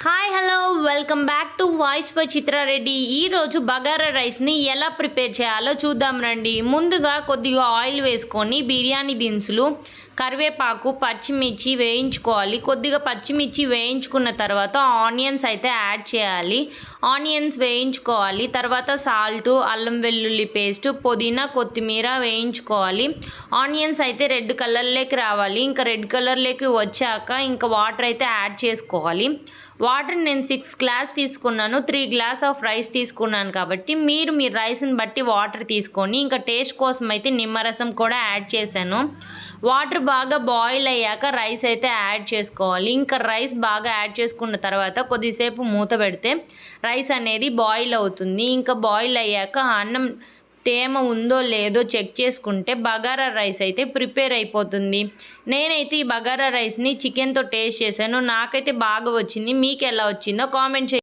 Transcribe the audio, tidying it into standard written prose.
Hi hello welcome back to voice by Chitra Reddy. ఈరోజు బగారా రైస్ని ఎలా ప్రిపేర్ చేయాలో చూద్దాం రండి. ముందుగా కొద్దిగా ఆయిల్ వేసుకొని బిర్యానీ దినుసులు, కరివేపాకు, పచ్చిమిర్చి వేయించుకోవాలి. కొద్దిగా పచ్చిమిర్చి వేయించుకున్న తర్వాత ఆనియన్స్ అయితే యాడ్ చేయాలి. ఆనియన్స్ వేయించుకోవాలి. తర్వాత సాల్టు, అల్లం వెల్లుల్లి పేస్ట్, పుదీనా, కొత్తిమీర వేయించుకోవాలి. ఆనియన్స్ అయితే రెడ్ కలర్లోకి రావాలి. ఇంకా రెడ్ కలర్లోకి వచ్చాక ఇంకా వాటర్ అయితే యాడ్ చేసుకోవాలి. వాటర్ నేను 6 గ్లాస్ తీసుకున్నాను. 3 గ్లాస్ ఆఫ్ రైస్ తీసుకున్నాను కాబట్టి మీరు మీ రైస్ని బట్టి వాటర్ తీసుకొని ఇంకా టేస్ట్ కోసం అయితే నిమ్మరసం కూడా యాడ్ చేశాను. వాటర్ బాగా బాయిల్ అయ్యాక రైస్ అయితే యాడ్ చేసుకోవాలి. ఇంకా రైస్ బాగా యాడ్ చేసుకున్న తర్వాత కొద్దిసేపు మూత పెడితే రైస్ అనేది బాయిల్ అవుతుంది. ఇంకా బాయిల్ అయ్యాక అన్నం తేమ ఉందో లేదో చెక్ చేసుకుంటే బగారా రైస్ అయితే ప్రిపేర్ అయిపోతుంది. నేనైతే ఈ బగారా రైస్ని చికెన్తో టేస్ట్ చేశాను. నాకైతే బాగా వచ్చింది. మీకు ఎలా వచ్చిందో కామెంట్ చేయండి.